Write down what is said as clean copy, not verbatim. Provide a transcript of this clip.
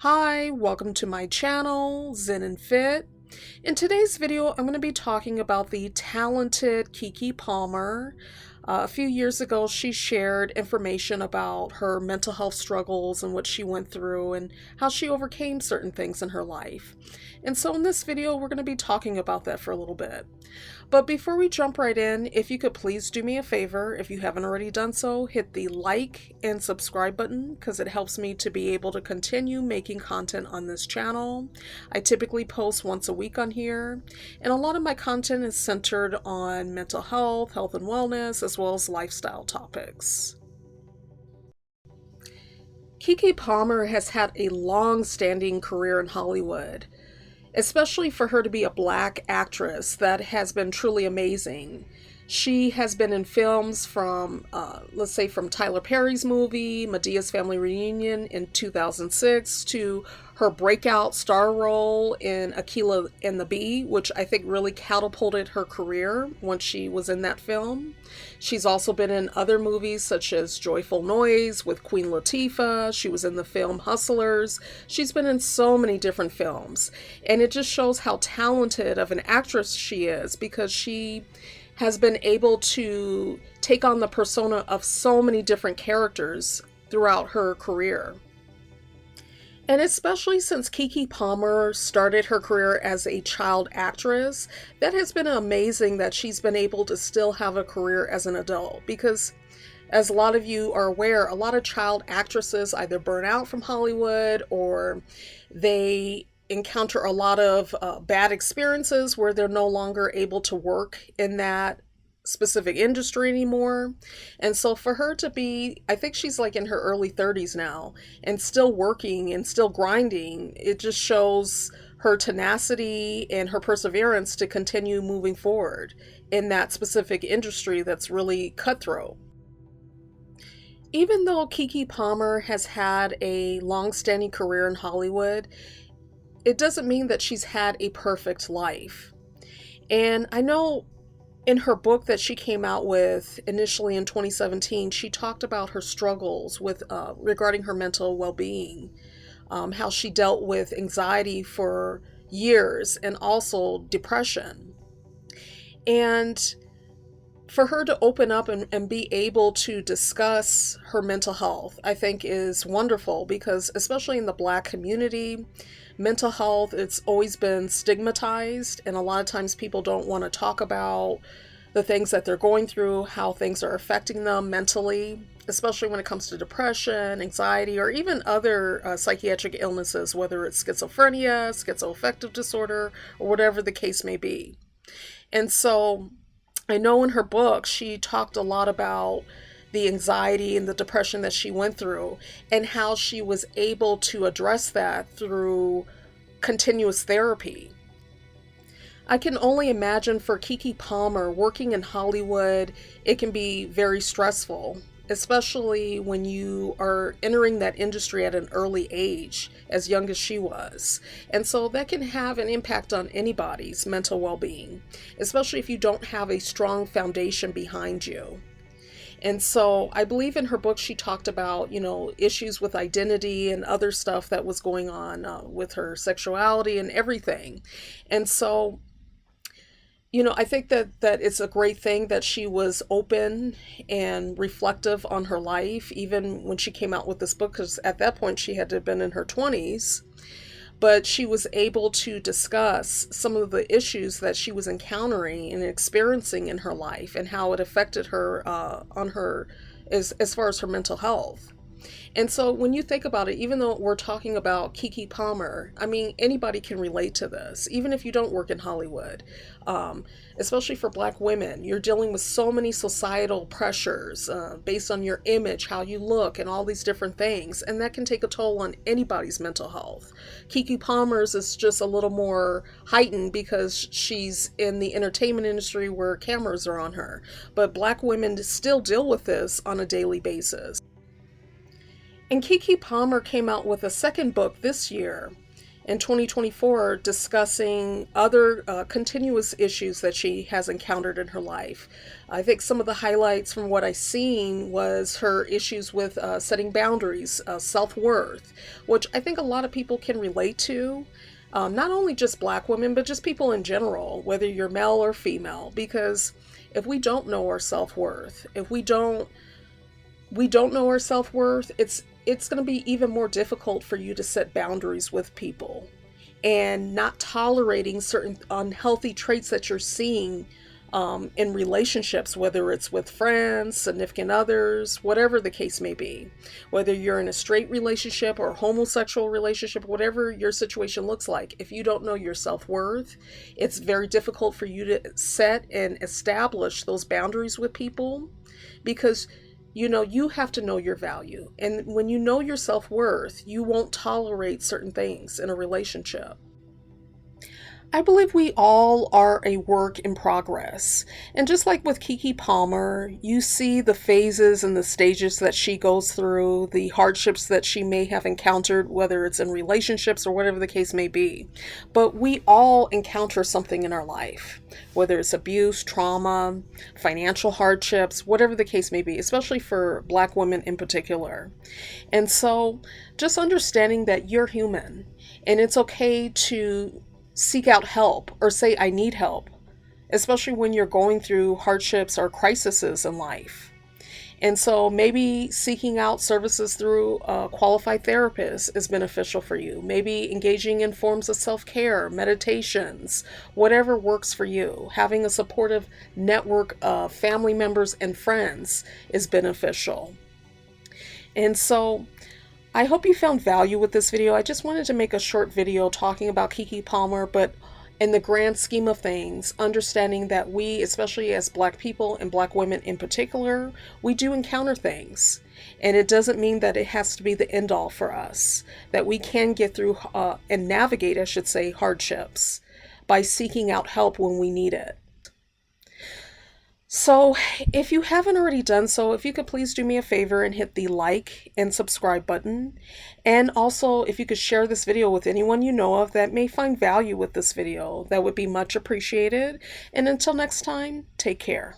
Hi, welcome to my channel, Zen and Fit. In today's video, I'm going to be talking about the talented Keke Palmer. A few years ago, she shared information about her mental health struggles and what she went through and how she overcame certain things in her life. And so in this video, we're going to be talking about that for a little bit. But before we jump right in, if you could please do me a favor, if you haven't already done so, hit the like and subscribe button because it helps me to be able to continue making content on this channel. I typically post once a week on here, and a lot of my content is centered on mental health, health and wellness, as well as lifestyle topics. Keke Palmer has had a long-standing career in Hollywood, especially for her to be a Black actress. That has been truly amazing. She has been in films from, let's say, from Tyler Perry's movie, Medea's Family Reunion in 2006, to her breakout star role in Akeelah and the Bee, which I think really catapulted her career once she was in that film. She's also been in other movies such as Joyful Noise with Queen Latifah. She was in the film Hustlers. She's been in so many different films, and it just shows how talented of an actress she is because she has been able to take on the persona of so many different characters throughout her career. And especially since Keke Palmer started her career as a child actress, that has been amazing that she's been able to still have a career as an adult. Because, as a lot of you are aware, a lot of child actresses either burn out from Hollywood or they encounter a lot of bad experiences where they're no longer able to work in that specific industry anymore. And so for her to be, I think she's like in her early 30s now and still working and still grinding, it just shows her tenacity and her perseverance to continue moving forward in that specific industry that's really cutthroat. Even though Keke Palmer has had a long-standing career in Hollywood, it doesn't mean that she's had a perfect life. And I know in her book that she came out with initially in 2017, she talked about her struggles with regarding her mental well-being, how she dealt with anxiety for years and also depression. And for her to open up and be able to discuss her mental health, I think is wonderful because especially in the Black community, mental health, it's always been stigmatized, and a lot of times people don't want to talk about the things that they're going through, how things are affecting them mentally, especially when it comes to depression, anxiety, or even other psychiatric illnesses, whether it's schizophrenia, schizoaffective disorder, or whatever the case may be. And so I know in her book, she talked a lot about the anxiety and the depression that she went through and how she was able to address that through continuous therapy. I can only imagine for Keke Palmer working in Hollywood, it can be very stressful, especially when you are entering that industry at an early age, as young as she was. And so that can have an impact on anybody's mental well-being, especially if you don't have a strong foundation behind you. And so I believe in her book, she talked about, issues with identity and other stuff that was going on with her sexuality and everything. And so, I think that it's a great thing that she was open and reflective on her life, even when she came out with this book, because at that point she had to have been in her 20s. But she was able to discuss some of the issues that she was encountering and experiencing in her life and how it affected her on her as far as her mental health. And so when you think about it, even though we're talking about Keke Palmer, I mean, anybody can relate to this, even if you don't work in Hollywood, especially for Black women. You're dealing with so many societal pressures based on your image, how you look, and all these different things. And that can take a toll on anybody's mental health. Keke Palmer's is just a little more heightened because she's in the entertainment industry where cameras are on her. But Black women still deal with this on a daily basis. And Keke Palmer came out with a second book this year, in 2024 discussing other continuous issues that she has encountered in her life. I think some of the highlights from what I've seen was her issues with setting boundaries, self-worth, which I think a lot of people can relate to. Not only just black women, but just people in general, whether you're male or female, because if we don't know our self-worth, if we don't know our self-worth, it's going to be even more difficult for you to set boundaries with people and not tolerating certain unhealthy traits that you're seeing in relationships, whether it's with friends, significant others, whatever the case may be. Whether you're in a straight relationship or a homosexual relationship, whatever your situation looks like, if you don't know your self-worth, it's very difficult for you to set and establish those boundaries with people, because you have to know your value. And when you know your self-worth, you won't tolerate certain things in a relationship. I believe we all are a work in progress. And just like with Keke Palmer, you see the phases and the stages that she goes through, the hardships that she may have encountered, whether it's in relationships or whatever the case may be. But we all encounter something in our life, whether it's abuse, trauma, financial hardships, whatever the case may be, especially for Black women in particular. And so just understanding that you're human and it's okay to seek out help or say, I need help, especially when you're going through hardships or crises in life. And so maybe seeking out services through a qualified therapist is beneficial for you. Maybe engaging in forms of self-care, meditations, whatever works for you. Having a supportive network of family members and friends is beneficial. And so I hope you found value with this video. I just wanted to make a short video talking about Keke Palmer, but in the grand scheme of things, understanding that we, especially as Black people and Black women in particular, we do encounter things. And it doesn't mean that it has to be the end all for us, that we can get through and navigate, I should say, hardships by seeking out help when we need it. So if you haven't already done so, if you could please do me a favor and hit the like and subscribe button. And also, if you could share this video with anyone you know of that may find value with this video, that would be much appreciated. And until next time, take care.